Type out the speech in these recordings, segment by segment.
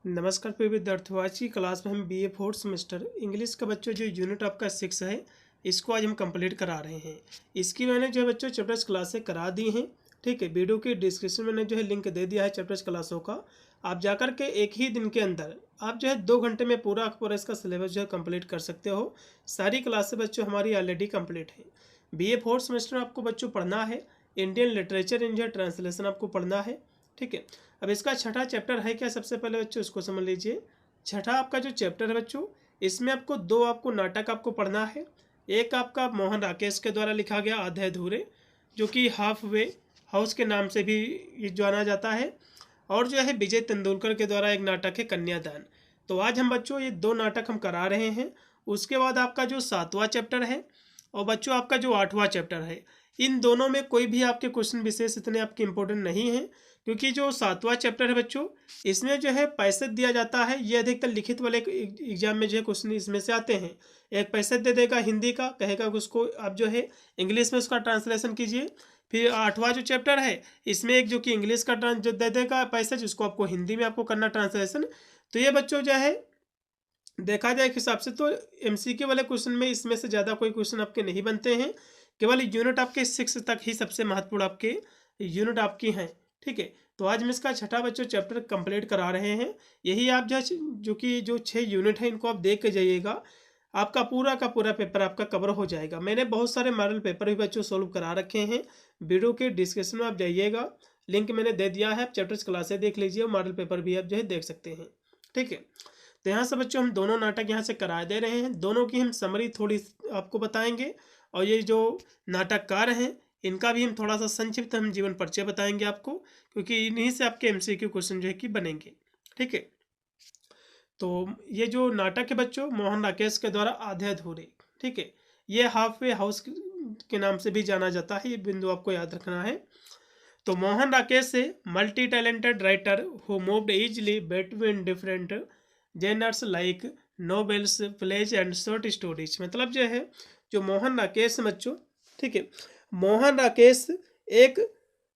नमस्कार प्रिय विद्यार्थियों। आज की क्लास में हम बीए फोर्थ सेमेस्टर इंग्लिश का बच्चों जो यूनिट आपका 6 है, इसको आज हम कंप्लीट करा रहे हैं। इसकी मैंने जो है बच्चों चैप्टर्स क्लासें करा दी हैं। ठीक है, वीडियो के डिस्क्रिप्शन में मैंने जो है लिंक दे दिया है चैप्टर्स क्लासों का। आप जाकर के एक ही दिन के अंदर आप जो है 2 घंटे में पूरा पूरा इसका सिलेबस जो है कंप्लीट कर सकते हो। सारी क्लासें बच्चों हमारी ऑलरेडी कंप्लीट है। बीए फोर्थ सेमेस्टर में आपको बच्चों पढ़ना है इंडियन लिटरेचर इन जो ट्रांसलेशन आपको पढ़ना है। ठीक है, अब इसका छठा चैप्टर है क्या, सबसे पहले बच्चों इसको समझ लीजिए। छठा आपका जो चैप्टर है बच्चों, इसमें आपको दो आपको नाटक आपको पढ़ना है। एक आपका मोहन राकेश के द्वारा लिखा गया आधे अधूरे, जो कि हाफ वे हाउस के नाम से भी ये जाना जाता है, और जो है विजय तेंदुलकर के द्वारा एक नाटक है कन्यादान। तो आज हम बच्चों ये दो नाटक हम करा रहे हैं। उसके बाद आपका जो 7वां चैप्टर है और बच्चों आपका जो 8वां चैप्टर है, इन दोनों में कोई भी आपके क्वेश्चन विशेष इतने आपके इंपॉर्टेंट नहीं है, क्योंकि जो 7वां चैप्टर है बच्चों, इसमें जो है पैसे दिया जाता है। ये अधिकतर लिखित वाले एग्जाम में जो है क्वेश्चन इसमें से आते हैं। एक पैसे दे देगा हिंदी का, कहेगा कि उसको आप जो है इंग्लिश में उसका ट्रांसलेशन कीजिए। फिर 8वां जो चैप्टर है, इसमें एक जो कि इंग्लिश का जो दे देगा पैसे, जिसको आपको हिंदी में आपको करना ट्रांसलेशन। तो ये बच्चों जो है देखा जाए एक हिसाब से तो एमसीक्यू वाले क्वेश्चन में इसमें से ज़्यादा कोई क्वेश्चन आपके नहीं बनते हैं। केवल यूनिट आपके 6 तक ही सबसे महत्वपूर्ण आपके यूनिट आपकी हैं। ठीक है, तो आज हम इसका छठा बच्चों चैप्टर कंप्लीट करा रहे हैं। यही आप जो कि जो 6 यूनिट हैं इनको आप देख के जाइएगा, आपका पूरा का पूरा पेपर आपका कवर हो जाएगा। मैंने बहुत सारे मॉडल पेपर भी बच्चों सोल्व करा रखे हैं। वीडियो के डिस्क्रिप्शन में आप जाइएगा, लिंक मैंने दे दिया है, आप चैप्टर्स क्लासें देख लीजिए और मॉडल पेपर भी आप जो है देख सकते हैं। ठीक है, तो यहाँ से बच्चों हम दोनों नाटक यहाँ से करा दे रहे हैं। दोनों की हम समरी थोड़ी आपको बताएंगे, और ये जो नाटककार हैं इनका भी हम थोड़ा सा संक्षिप्त हम जीवन परिचय बताएंगे आपको, क्योंकि इन्हीं से आपके एमसीक्यू क्वेश्चन जो है कि बनेंगे। ठीक है, तो ये जो नाटक है बच्चों मोहन राकेश के द्वारा आधे अधूरे, ठीक है, ये हाफ वे हाउस के नाम से भी जाना जाता है। ये बिंदु आपको याद रखना है। तो मोहन राकेश से multi talented writer who moved easily between different genres like novels, plays and short stories. मतलब जो है जो मोहन राकेश बच्चों, ठीक है, मोहन राकेश एक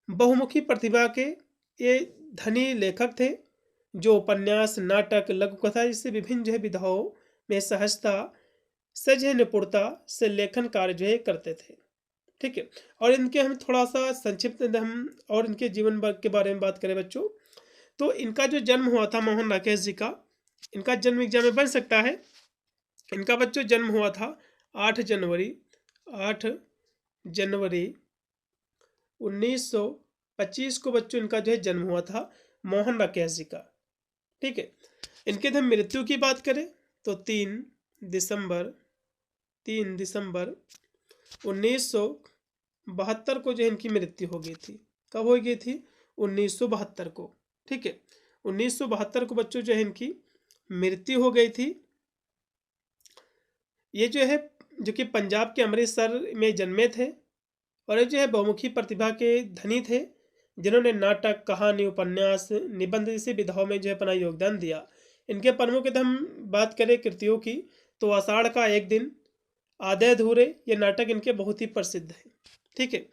बहुमुखी प्रतिभा के ये धनी लेखक थे, जो उपन्यास, नाटक, लघु कथा जैसे विभिन्न जो है विधाओं में सहजता से जो है निपुणता से लेखन कार्य जो है करते थे। ठीक है, और इनके हम थोड़ा सा संक्षिप्त हम और इनके जीवन के बारे में बात करें बच्चों, तो इनका जो जन्म हुआ था मोहन राकेश जी का, इनका जन्म एग्जाम में बन सकता है। इनका बच्चों जन्म हुआ था 8 जनवरी 1925 को बच्चों इनका जो है जन्म हुआ था मोहन राकेश जी का। ठीक है, इनके हम मृत्यु की बात करें तो 3 दिसंबर 1972 को जो इनकी मृत्यु हो गई थी। कब हो गई थी? 1972 को। ठीक है, 1972 को बच्चों जो है इनकी मृत्यु हो गई थी। ये जो है जो कि पंजाब के अमृतसर में जन्मे थे, और ये जो है बहुमुखी प्रतिभा के धनी थे, जिन्होंने नाटक, कहानी, उपन्यास, निबंध जैसी विधाओं में जो है अपना योगदान दिया। इनके प्रमुख यदि हम बात करें कृतियों की, तो आषाढ़ का एक दिन, आधे अधूरे, ये नाटक इनके बहुत ही प्रसिद्ध है। ठीक है,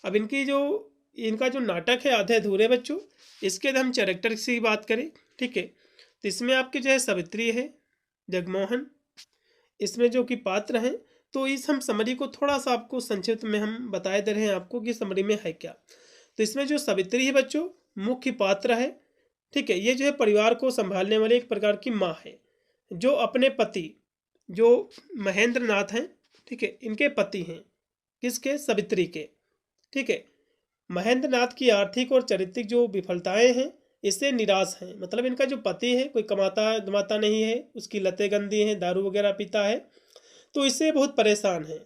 अब इनका जो नाटक है आधे अधूरे बच्चों, इसके हम कैरेक्टर की बात करें, ठीक है, तो इसमें आपके जो है सावित्री है, जगमोहन, इसमें जो कि पात्र हैं। तो इस हम समरी को थोड़ा सा आपको संक्षिप्त में हम बताए दे रहे हैं आपको कि समरी में है क्या। तो इसमें जो सावित्री है बच्चों मुख्य पात्र है। ठीक है, ये जो है परिवार को संभालने वाले एक प्रकार की माँ है, जो अपने पति जो महेंद्र नाथ हैं, ठीक है, इनके पति हैं। किसके? सावित्री के। ठीक है, महेंद्र नाथ की आर्थिक और चारित्रिक जो विफलताएं हैं, इससे निराश हैं। मतलब इनका जो पति है कोई कमाता धमाता नहीं है, उसकी लतें गंदी हैं, दारू वगैरह पीता है, तो इससे बहुत परेशान है।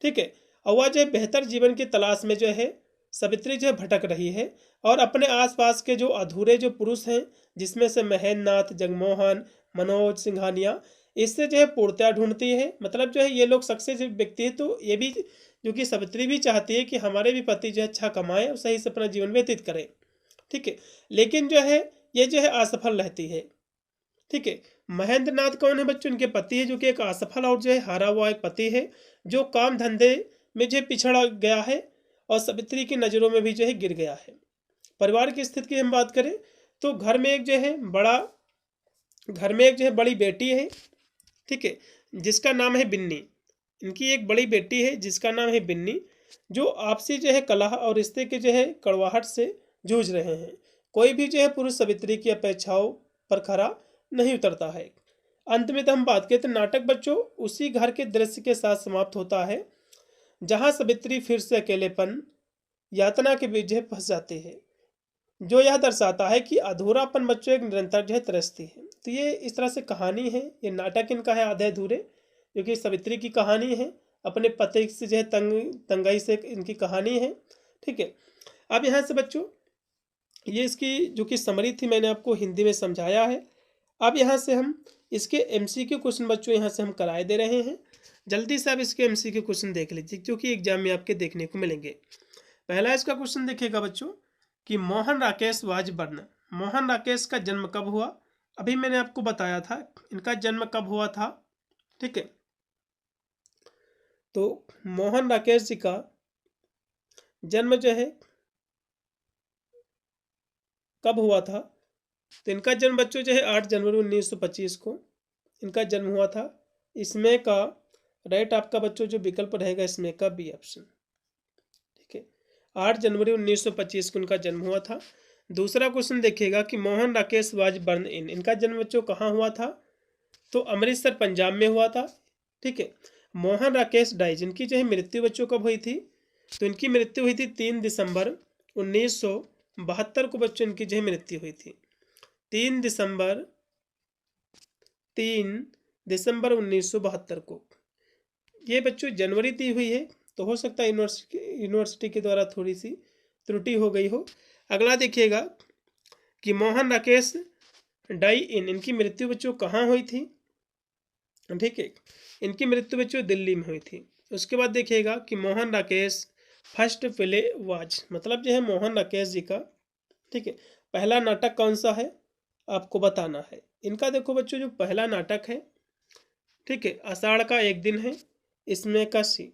ठीक है, और वह जो है बेहतर जीवन की तलाश में जो है सावित्री जो है भटक रही है, और अपने आसपास के जो अधूरे जो पुरुष हैं, जिसमें से महेंद्र नाथ, जगमोहन, मनोज सिंघानिया, इससे जो है पूर्णता ढूंढती है। मतलब जो है ये लोग सक्सेस व्यक्ति है, तो ये भी जो कि सावित्री भी चाहती है कि हमारे भी पति जो है अच्छा कमाए और सही से अपना जीवन व्यतीत करें। ठीक है, लेकिन जो है ये जो है असफल रहती है। ठीक है, महेंद्र नाथ कौन है बच्चों? इनके पति है, जो कि एक असफल और जो है हारा हुआ एक पति है, जो काम धंधे में जो पिछड़ गया है और सावित्री की नज़रों में भी जो है गिर गया है। परिवार की स्थिति की हम बात करें तो घर में एक जो है बड़ा घर में एक जो है बड़ी बेटी है, ठीक है, जिसका नाम है बिन्नी। इनकी एक बड़ी बेटी है जिसका नाम है बिन्नी, जो आपसी जो है कलह और रिश्ते के जो है कड़वाहट से जूझ रहे हैं। कोई भी जो है पुरुष सावित्री की अपेक्षाओं पर खरा नहीं उतरता है। अंत में तो हम बात करें तो नाटक बच्चों उसी घर के दृश्य के साथ समाप्त होता है जहां सावित्री फिर से अकेलेपन यातना के बीच जो है फंस जाती है, जो यह दर्शाता है कि अधूरापन बच्चों एक निरंतर जो है तरसती है। तो ये इस तरह से कहानी है, ये नाटक इनका है आधे अधूरे, जो कि सावित्री की कहानी है, अपने पति से जो है तंगाई से इनकी कहानी है, ठीक है। अब यहाँ से बच्चों ये इसकी जो कि समरी थी मैंने आपको हिंदी में समझाया है। अब यहाँ से हम इसके एमसीक्यू क्वेश्चन बच्चों यहाँ से हम कराए दे रहे हैं। जल्दी से आप इसके एमसीक्यू क्वेश्चन देख लीजिए जो कि एग्जाम में आपके देखने को मिलेंगे। पहला इसका क्वेश्चन देखिएगा बच्चों कि मोहन राकेश वाज बर्न। मोहन राकेश का जन्म कब हुआ? अभी मैंने आपको बताया था इनका जन्म कब हुआ था, ठीक है। तो मोहन राकेश जी का जन्म जो है कब हुआ था? तो इनका जन्म बच्चों जो है 8 जनवरी 1925 को इनका जन्म हुआ था। इसमें का राइट आपका बच्चों जो विकल्प रहेगा इसमें का बी ऑप्शन, ठीक है। 8 जनवरी 1925 को इनका जन्म हुआ था। दूसरा क्वेश्चन देखिएगा कि मोहन राकेश वाज बर्न इन। इनका जन्म बच्चों कहाँ हुआ था? तो अमृतसर पंजाब में हुआ था, ठीक है। मोहन राकेश डाइज, इनकी जो है मृत्यु बच्चों कब हुई थी? तो इनकी मृत्यु हुई थी 3 दिसंबर 1972 को बच्चों इनकी जो है मृत्यु हुई थी। 3 दिसंबर 1972 को। ये बच्चों जनवरी दी हुई है तो हो सकता है यूनिवर्सिटी के द्वारा थोड़ी सी त्रुटि हो गई हो। अगला देखिएगा कि मोहन राकेश डाई इन, इनकी मृत्यु बच्चों कहाँ हुई थी, ठीक है। इनकी मृत्यु बच्चों दिल्ली में हुई थी। उसके बाद देखिएगा कि Mohan Rakesh first play was, मतलब जो है मोहन राकेश जी का, ठीक है, पहला नाटक कौन सा है आपको बताना है। इनका देखो बच्चों जो पहला नाटक है, ठीक है, आषाढ़ का एक दिन है, इसमें का सी।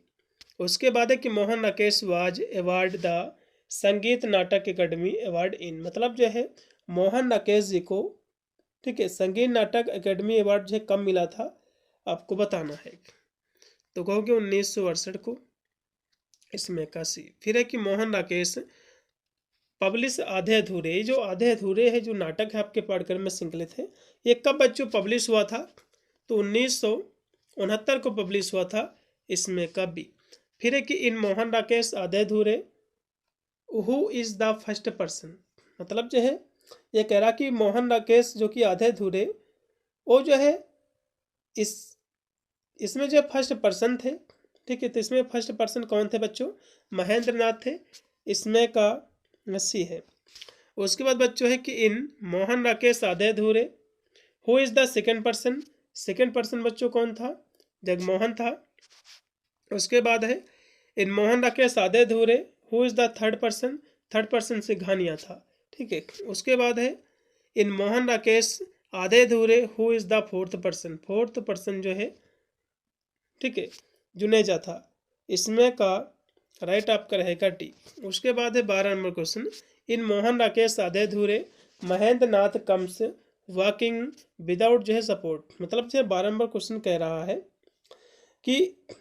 उसके बाद है कि Mohan Rakesh was award the संगीत नाटक अकेडमी अवार्ड इन, मतलब जो है मोहन राकेश जी को, ठीक है, संगीत नाटक अकेडमी अवार्ड जो है कब मिला था आपको बताना है। तो कहोगे 1968 को, इसमें का सी। फिर है कि मोहन राकेश पब्लिश आधे अधूरे, जो आधे अधूरे है जो नाटक है आपके पाठ्यक्रम में श्रृंखलित है, ये कब बच्चों पब्लिश हुआ था? तो 1969 को पब्लिश हुआ था, इसमें का बी। फिर है कि इन मोहन राकेश आधे अधूरे who is the first person, मतलब जो है ये कह रहा कि मोहन राकेश जो कि आधे अधूरे वो जो है इसमें जो फर्स्ट पर्सन थे, ठीक है। तो इसमें फर्स्ट पर्सन कौन थे बच्चों? महेंद्र नाथ थे, इसमें का सी है। उसके बाद बच्चों है कि इन मोहन राकेश आधे अधूरे who is the second person, second person बच्चों कौन था? जगमोहन था। उसके बाद है इन मोहन राकेश आधे अधूरे who is the third person, third person से घानिया था, ठीक है। उसके बाद है इन मोहन राकेश आधे अधूरे who is the fourth person, fourth person जो है, ठीक है, जुनेजा था। इसमें का राइट आपका रहेगा डी। उसके बाद है 12 नंबर क्वेश्चन, इन मोहन राकेश आधे अधूरे Mahendra Nath comes walking without जो है सपोर्ट, मतलब जो है 12 नंबर क्वेश्चन कह रहा है कि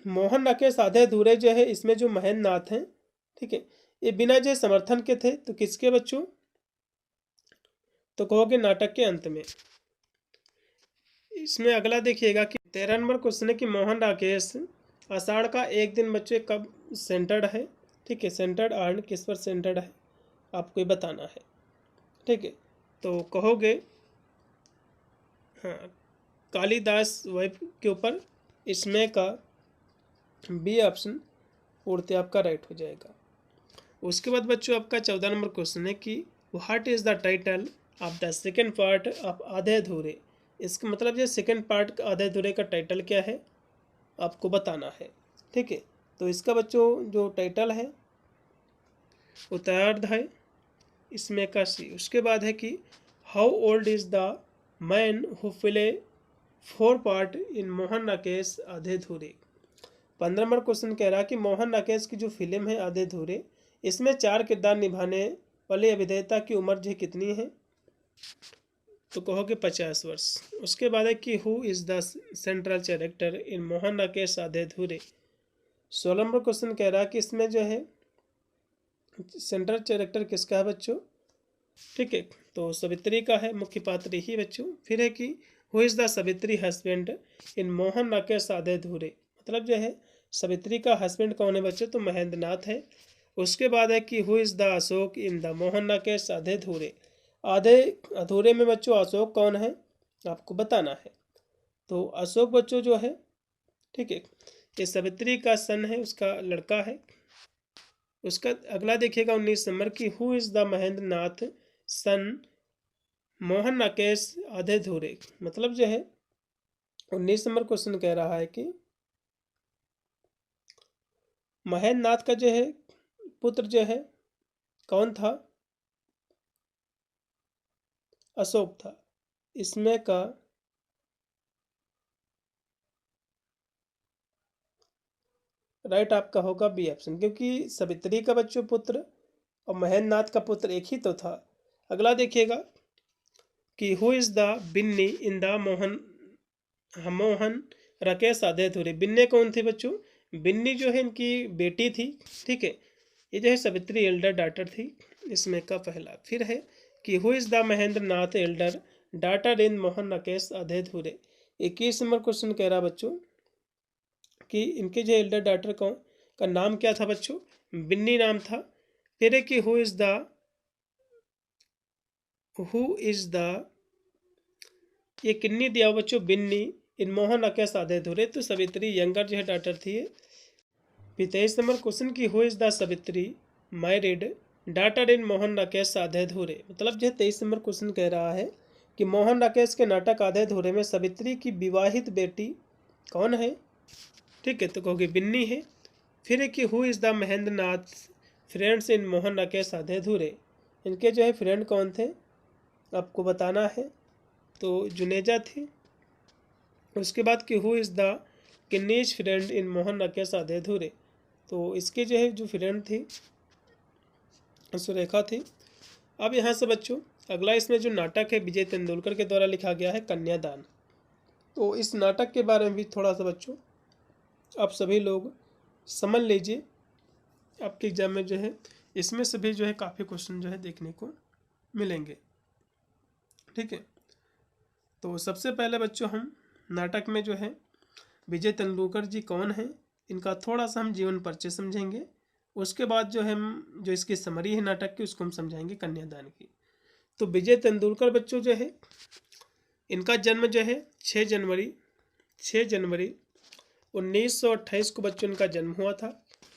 मोहन राकेश आधे अधूरे जो है इसमें जो महेंद्र नाथ हैं, ठीक है, ये बिना जो समर्थन के थे। तो किसके बच्चों? तो कहोगे नाटक के अंत में। इसमें अगला देखिएगा कि 13 नंबर क्वेश्चन है कि मोहन राकेश आषाढ़ का एक दिन बच्चे कब सेंटर्ड है, ठीक है, सेंटर्ड आर्न किस पर सेंटर्ड है आपको ये बताना है, ठीक है। तो कहोगे हाँ कालिदास वाइफ के ऊपर, इसमें का बी ऑप्शन पूर्ति आपका राइट हो जाएगा। उसके बाद बच्चों आपका 14 नंबर क्वेश्चन है कि what is the title of the second part of आधे अधूरे, इसका मतलब ये सेकेंड पार्ट आधे अधूरे का टाइटल क्या है आपको बताना है, ठीक है। तो इसका बच्चों जो टाइटल है उत्तरार्ध, इसमें का सी। उसके बाद है कि how old is the man who play 4 part in Mohan Rakesh Aadhe अधूरे। 15 नंबर क्वेश्चन कह रहा कि मोहन राकेश की जो फिल्म है आधे अधूरे, इसमें 4 किरदार निभाने वाले अभिनेता की उम्र जो कितनी है? तो कहोगे 50 वर्ष। उसके बाद है कि who is the central character in Mohan Rakesh Aadhe अधूरे। 16 नंबर क्वेश्चन कह रहा है कि इसमें जो है सेंट्रल कैरेक्टर किसका है बच्चों, ठीक है, तो सवित्री का है, मुख्य पात्र ही बच्चों। फिर है कि who is the Savitri husband in Mohan Rakesh Aadhe अधूरे, मतलब जो है सवित्री का हस्बैंड कौन है बच्चों, तो महेंद्र नाथ है। उसके बाद है कि who is the Ashok in the Mohan Rakesh Aadhe अधूरे। आधे अधूरे में बच्चों अशोक कौन है आपको बताना है। तो अशोक बच्चों जो है, ठीक है, ये सवित्री का सन है, उसका लड़का है। उसका अगला देखिएगा 19 नंबर की who is the Mahendra Nath सन मोहन राकेश आधे अधूरे, मतलब जो है 19 नंबर क्वेश्चन कह रहा है कि महेंद्र नाथ का जो है पुत्र जो है कौन था, अशोक था। इसमें का राइट आपका होगा बी ऑप्शन, क्योंकि सवित्री का बच्चों पुत्र और महेंद्र नाथ का पुत्र एक ही तो था। अगला देखिएगा कि who is the Binni in the Mohan Rakesh Aadhe Adhure. Binni कौन थी बच्चों, बिन्नी जो है इनकी बेटी थी, ठीक है, ये जो है सवित्री एल्डर डॉटर थी, इसमें का पहला। फिर है कि who is the Mahendra Nath Elder daughter in Mohan Rakesh Aadhe अधूरे। 21 नंबर क्वेश्चन कह रहा बच्चों कि इनके जो एल्डर डॉटर का नाम क्या था बच्चों, बिन्नी नाम था। फिर है कि हु इज़ द ये किन्नी दिया बच्चों, बिन्नी इन मोहन राकेश आधे अधूरे, तो सवित्री यंगर जो है डॉटर थी। 23 नंबर क्वेश्चन की who is the Savitri married daughter in Mohan Rakesh Aadhe अधूरे, मतलब जो 23 नंबर क्वेश्चन कह रहा है कि मोहन राकेश के नाटक आधे अधूरे में सवित्री की विवाहित बेटी कौन है, ठीक है, तो कहोगे बिन्नी है। फिर है कि who is the Mahendra Nath friends इन मोहन राकेश आधे अधूरे, इनके जो है फ्रेंड कौन थे आपको बताना है, तो जुनेजा थी। उसके बाद कि who is the Kinni's friend in Mohan Rakesh Aadhe Adhure, तो इसके जो है जो फ्रेंड थी सुरेखा थी। अब यहाँ से बच्चों अगला इसमें जो नाटक है विजय तेंदुलकर के द्वारा लिखा गया है कन्यादान। तो इस नाटक के बारे में भी थोड़ा सा बच्चों आप सभी लोग समझ लीजिए, आपके एग्जाम में जो है इसमें से भी जो है काफ़ी क्वेश्चन जो है देखने को मिलेंगे, ठीक है। तो सबसे पहले बच्चों हम नाटक में जो है विजय तेंदुलकर जी कौन हैं इनका थोड़ा सा हम जीवन परिचय समझेंगे। उसके बाद जो है हम जो इसकी समरी है नाटक की उसको हम समझाएंगे कन्यादान की। तो विजय तेंदुलकर बच्चों जो है इनका जन्म जो है 6 जनवरी 1928 को बच्चों इनका जन्म हुआ था,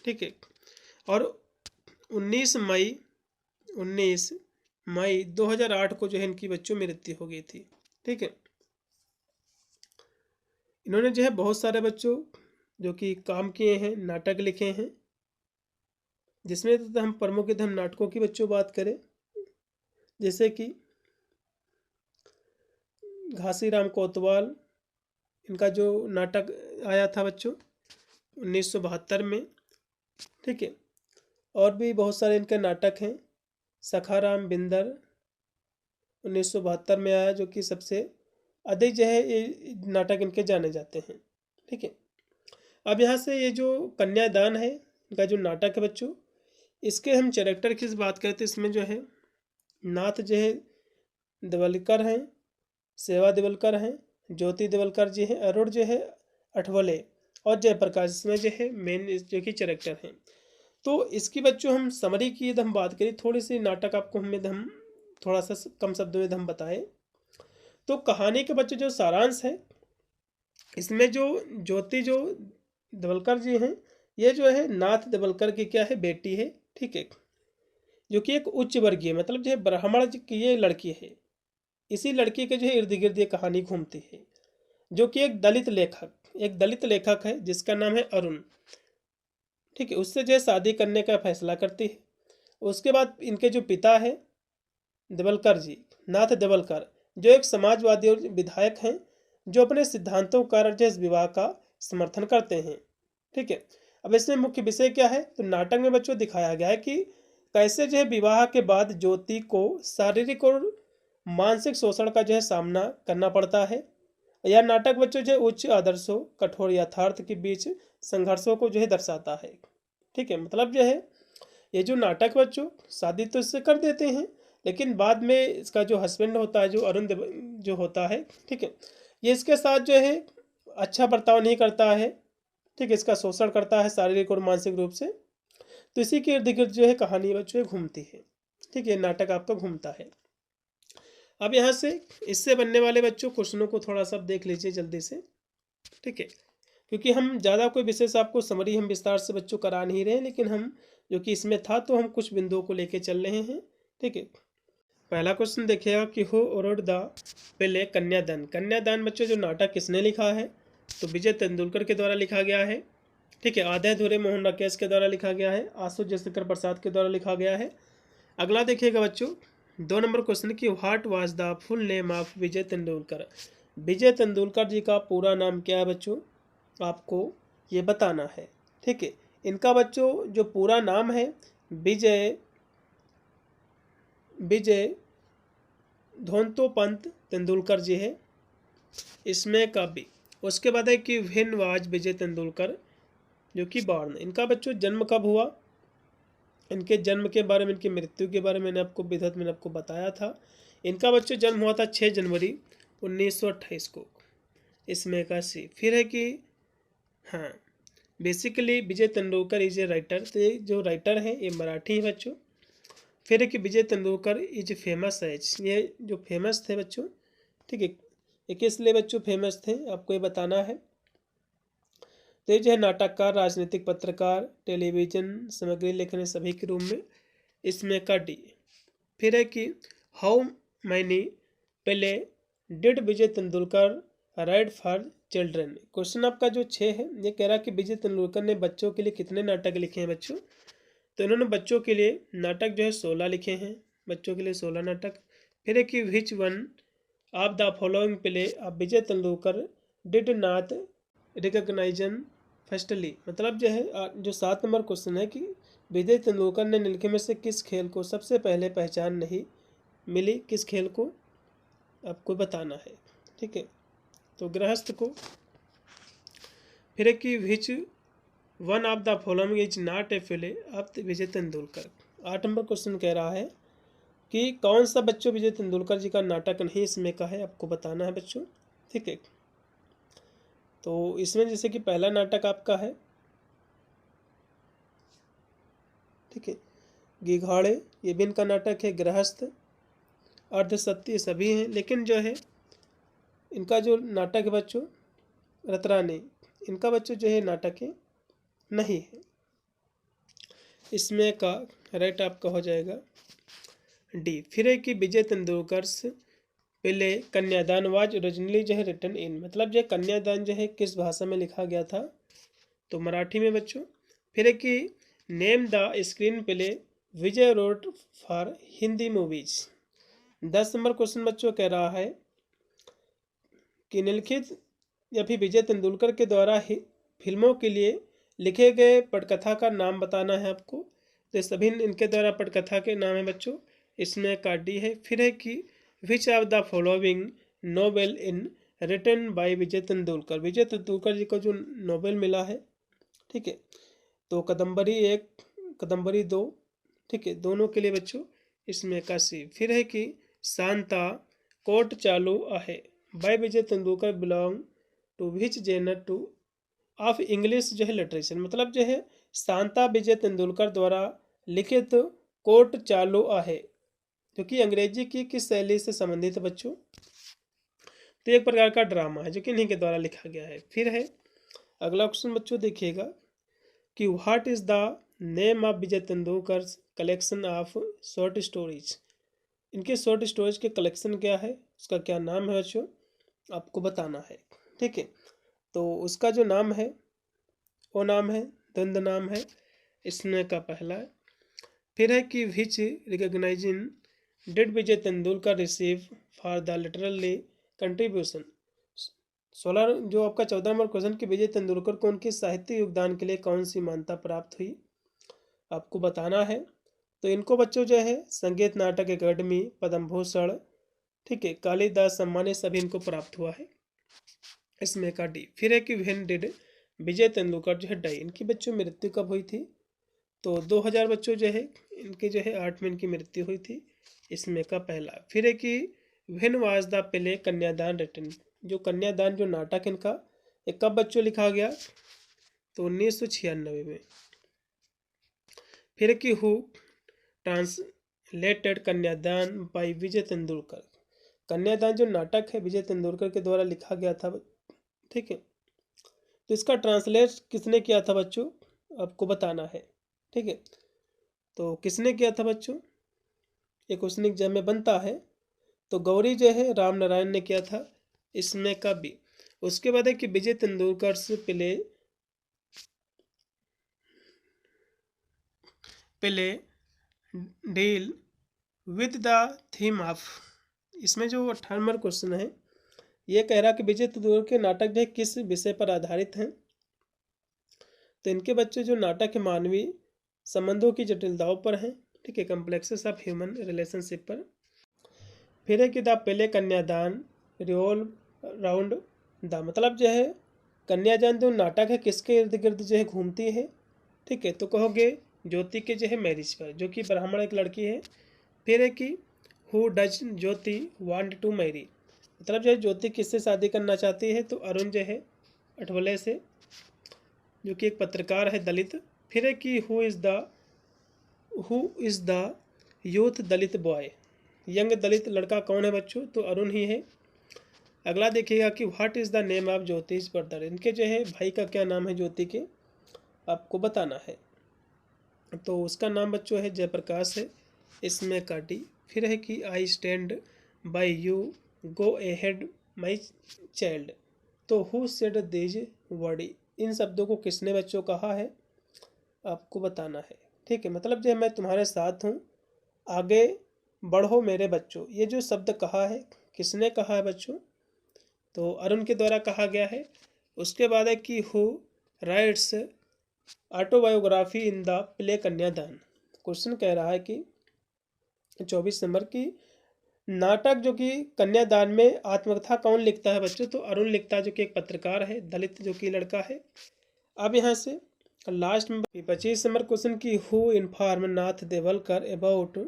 ठीक है, और 19 मई 2008 को जो है इनकी बच्चों में मृत्यु हो गई थी, ठीक है। इन्होंने जो है बहुत सारे बच्चों जो कि काम किए हैं, नाटक लिखे हैं, जिसमें तो हम प्रमुख हम नाटकों की बच्चों बात करें, जैसे कि घासीराम कोतवाल, इनका जो नाटक आया था बच्चों 1972 में, ठीक है, और भी बहुत सारे इनके नाटक हैं। सखाराम बिंदर 1972 में आया, जो कि सबसे अधिक जो है ये नाटक इनके जाने जाते हैं, ठीक है। अब यहाँ से ये जो कन्यादान है इनका जो नाटक है बच्चों, इसके हम कैरेक्टर की बात करते हैं। इसमें जो है नाथ जो है देवलकर हैं, सेवा देवलकर हैं, ज्योति देवलकर जी हैं, अरुण जो है अठवले और जयप्रकाश इसमें जो है मेन जो कि कैरेक्टर हैं। तो इसकी बच्चों हम समरी की हम बात करें, थोड़ी सी नाटक आपको हम थोड़ा सा कम शब्दों में हम बताएं। तो कहानी के बच्चों जो सारांश है, इसमें जो ज्योति जो देवलकर जी हैं ये जो है नाथ देवलकर की क्या है बेटी है, ठीक है, जो कि एक उच्च वर्गीय मतलब जो है ब्राह्मण की ये लड़की है। इसी लड़की के जो है इर्द गिर्द ये कहानी घूमती है, जो कि एक दलित लेखक है जिसका नाम है अरुण, ठीक है, उससे जो है शादी करने का फैसला करती है। उसके बाद इनके जो पिता है देवलकर जी, नाथ देवलकर, जो एक समाजवादी और विधायक हैं, जो अपने सिद्धांतों के कारण जो विवाह का समर्थन करते हैं, ठीक है। अब इसमें मुख्य विषय क्या है, तो नाटक में बच्चों दिखाया गया है कि कैसे जो है विवाह के बाद ज्योति को शारीरिक और मानसिक शोषण का जो है सामना करना पड़ता है। यह नाटक बच्चों जो है उच्च आदर्शों कठोर यथार्थ के बीच संघर्षों को जो है दर्शाता है। ठीक है, मतलब जो है ये जो नाटक बच्चों शादी तो इससे कर देते हैं, लेकिन बाद में इसका जो हस्बैंड होता है, जो जो होता है, ठीक है, ये इसके साथ जो है अच्छा बर्ताव नहीं करता है। ठीक है, इसका शोषण करता है शारीरिक और मानसिक रूप से। तो इसी के इर्द गिर्द जो है कहानी बच्चों घूमती है। ठीक है, नाटक आपका घूमता है। अब यहाँ से इससे बनने वाले बच्चों क्वेश्चनों को थोड़ा सा देख लीजिए जल्दी से। ठीक है, क्योंकि हम ज़्यादा कोई विशेष आपको समरी हम विस्तार से बच्चों करा नहीं रहे हैं, लेकिन हम जो कि इसमें था तो हम कुछ बिंदुओं को लेके चल रहे हैं। ठीक है, पहला क्वेश्चन देखिएगा कि हु रोड द प्ले कन्यादान। कन्यादान बच्चों जो नाटक किसने लिखा है, तो विजय तेंदुलकर के द्वारा लिखा गया है। ठीक है, आधे अधूरे मोहन राकेश के द्वारा लिखा गया है, आशु जयशंकर प्रसाद के द्वारा लिखा गया है। अगला देखिएगा बच्चों 2 नंबर क्वेश्चन की what was the full name of Vijay Tendulkar. Vijay Tendulkar ji का पूरा नाम क्या है बच्चों, आपको ये बताना है। ठीक है, इनका बच्चों जो पूरा नाम है विजय धोंतोपंत तेंदुलकर जी है, इसमें का भी। उसके बाद है कि व्हेन वाज विजय तेंदुलकर जो कि बॉर्न। इनका बच्चों जन्म कब हुआ, इनके जन्म के बारे में, इनकी मृत्यु के बारे में मैंने आपको बताया था। इनका बच्चों जन्म हुआ था 6 जनवरी 1928 को, इसमें का सी। फिर है कि हाँ, basically Vijay Tendulkar is a writer. तो ये जो राइटर है ये मराठी है बच्चों। फिर है कि विजय तेंदुलकर इज फेमस एज, ये जो फेमस थे बच्चों। ठीक है, ये किस लिए बच्चों फेमस थे आपको ये बताना है। तो ये जो है नाटककार, राजनीतिक पत्रकार, टेलीविजन सामग्री लेखन सभी के रूप में, इसमें का डी। फिर है कि how many play did Vijay Tendulkar right for children. Question आपका जो 6 है, ये कह रहा है कि विजय तेंदुलकर ने बच्चों के लिए कितने नाटक लिखे हैं बच्चों। तो इन्होंने बच्चों के लिए नाटक जो है 16 लिखे हैं, बच्चों के लिए 16 नाटक। फिर है कि which one of the following play of Vijay Tendulkar did not recognition firstly. मतलब जो है जो 7 नंबर क्वेश्चन है कि विजय तेंदुलकर ने निम्नलिखित में से किस खेल को सबसे पहले पहचान नहीं मिली, किस खेल को आपको बताना है। ठीक है, तो गृहस्थ को। फिर है कि which one of the following is not a play of Vijay Tendulkar. 8 number question कह रहा है कि कौन सा बच्चों विजय तेंदुलकर जी का नाटक नहीं इसमें का है, आपको बताना है बच्चों। ठीक है, तो इसमें जैसे कि पहला नाटक आपका है, ठीक है, गिघाड़े, ये भी इनका नाटक है। गृहस्थ, अर्धसत्य, सभी हैं। लेकिन जो है इनका जो नाटक है बच्चों रतरानी, इनका बच्चों जो है नाटक है नहीं है। इसमें का राइट आपका हो जाएगा डी। फिर है कि विजय तेंदुलकर पहले कन्यादान वाज ओरिजिनली जो है रिटन इन। मतलब जो कन्यादान जो है किस भाषा में लिखा गया था, तो मराठी में बच्चों। फिर है कि name the screen play Vijay wrote for Hindi movies. 10 नंबर क्वेश्चन बच्चों कह रहा है कि निम्नलिखित या फिर विजय तेंदुलकर के द्वारा फिल्मों के लिए लिखे गए पटकथा का नाम बताना है आपको। तो सभी इनके द्वारा पटकथा के नाम है बच्चों, इसमें का डी है। फिर है कि which of the following novel in written by Vijay Tendulkar. Vijay Tendulkar ji को जो नोबेल मिला है, ठीक है, तो कदम्बरी 1, कदम्बरी 2, ठीक है, दोनों के लिए बच्चों इसमें का सी। फिर है कि Shanta court Chalu Aahe by Vijay Tendulkar belong to which genre to of English जो है लिटरेचर। मतलब जो है शांता विजय तेंदुलकर द्वारा लिखित कोर्ट चालू आहे जो कि अंग्रेजी की किस शैली से संबंधित है बच्चों, तो एक प्रकार का ड्रामा है जो कि इन्हीं के द्वारा लिखा गया है। फिर है अगला क्वेश्चन बच्चों देखिएगा कि what is the name of Vijay Tendulkar collection of short stories. इनके शॉर्ट स्टोरीज के कलेक्शन क्या है, उसका क्या नाम है बच्चों, आपको बताना है। ठीक है, तो उसका जो नाम है वो नाम है द्वंद नाम है, इसमें का पहला है। फिर है कि which recognising did Vijay Tendulkar receive for the literally contribution. 16 जो आपका 14 नंबर क्वेश्चन कि विजय तेंदुलकर को उनके साहित्य योगदान के लिए कौन सी मान्यता प्राप्त हुई, आपको बताना है। तो इनको बच्चों जो है संगीत नाटक अकादमी, पद्म भूषण, ठीक है, कालिदास सम्मान ये सभी इनको प्राप्त हुआ है। इसमें का डी। फिर है कि व्हेन डिड विजय तेंदुलकर जो है डाई, इनकी बच्चों मृत्यु कब हुई थी? तो 2000 बच्चों जो है इनके जो है 8 में इनकी मृत्यु हुई थी। इसमें का पहला। फिर है कि व्हेन वाज द प्ले कन्यादान रिटन, जो कन्यादान जो नाटक इनका ये कब बच्चों लिखा गया? तो 1996 में। फिर कि हु ट्रांसलेटेड कन्यादान बाय विजय तेंदुलकर, कन्यादान जो नाटक है विजय तेंदुलकर के द्वारा लिखा गया था। ठीक है, तो इसका ट्रांसलेट किसने किया था बच्चों? आपको बताना है। ठीक है, तो किसने किया था बच्चों? एक क्वेश्चन एग्जाम में बनता है। तो गौरी जो है राम नारायण ने किया था। इसमें का बी। उसके बाद है कि विजय तेंदुलकर से play deal with the theme of, इसमें जो 18 नंबर क्वेश्चन है ये कह रहा कि विजय तेंदुलकर के नाटक जो किस विषय पर आधारित हैं? तो इनके बच्चे जो नाटक है मानवीय संबंधों की जटिलताओं पर हैं। ठीक है, कॉम्प्लेक्सेस ऑफ ह्यूमन रिलेशनशिप पर। फिर है कि द प्ले कन्यादान रिवॉल्व राउंड द, मतलब जो है कन्यादान जो नाटक है किसके इर्द गिर्द जो है घूमती है? ठीक है, तो कहोगे ज्योति के जो है मैरिज पर, जो कि ब्राह्मण एक लड़की है। फिर है कि who does Jyoti want to marry, मतलब जो है ज्योति किससे शादी करना चाहती है? तो अरुण जो है अठवले से, जो कि एक पत्रकार है दलित। फिर है कि who is the youth Dalit boy, young Dalit लड़का कौन है बच्चों? तो अरुण ही है। अगला देखिएगा कि what is the name of ज्योतिष ब्रदर, इनके जो है भाई का क्या नाम है ज्योति के, आपको बताना है। तो उसका नाम बच्चों है जयप्रकाश है। इसमें का डी। फिर है कि I stand by you go ahead my child, तो हु सेड दिस वर्ड, इन शब्दों को किसने बच्चों कहा है? आपको बताना है। ठीक है, मतलब जो मैं तुम्हारे साथ हूँ आगे बढ़ो मेरे बच्चों, ये जो शब्द कहा है किसने कहा है बच्चों? तो अरुण के द्वारा कहा गया है। उसके बाद है कि who rights autobiography in the play कन्यादान, क्वेश्चन कह रहा है कि 24 नंबर की नाटक जो कि कन्यादान में आत्मकथा कौन लिखता है बच्चों? तो अरुण लिखता है, जो कि एक पत्रकार है दलित जो कि लड़का है। अब यहाँ से लास्ट में 25 नंबर क्वेश्चन की who inform Nath Devalkar about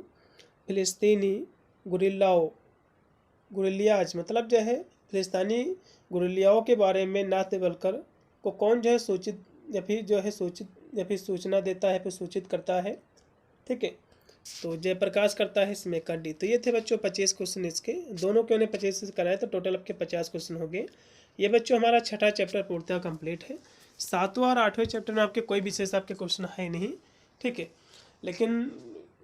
फिलिस्तीनी गुरिल्लाज, मतलब जो है फिलिस्तीनी गुरिल्लाओं के बारे में नाथ देवलकर को कौन जो है सूचना देता है, फिर सूचित करता है। ठीक है, तो जयप्रकाश करता है। इसमें का डी। तो ये थे बच्चों 25 क्वेश्चन, इसके दोनों के उन्हें 25 से कराए तो टोटल आपके 50 क्वेश्चन हो गए। ये बच्चों हमारा छठा चैप्टर पूर्णतः कंप्लीट है। 7वां और 8वें चैप्टर में आपके कोई विशेष आपके क्वेश्चन है नहीं। ठीक है, लेकिन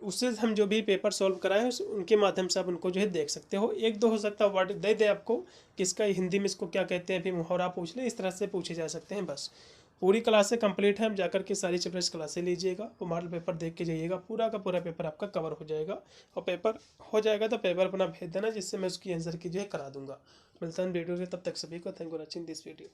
उससे हम जो भी पेपर सॉल्व कराए हैं उनके माध्यम से आप उनको जो है देख सकते हो। एक दो हो सकता है वर्ड दे दे आपको किसका हिंदी में इसको क्या कहते हैं, फिर मुहावरा पूछ ले, इस तरह से पूछे जा सकते हैं। बस पूरी क्लासें कंप्लीट है, आप जाकर के सारी चैप्टर्स क्लासें लीजिएगा और मॉडल पेपर देख के जाइएगा, पूरा का पूरा पेपर आपका कवर हो जाएगा। और पेपर हो जाएगा तो पेपर अपना भेज देना, जिससे मैं उसकी आंसर की जो है करा दूंगा। मिलता है वीडियो से, तब तक सभी को thank you for watching this video.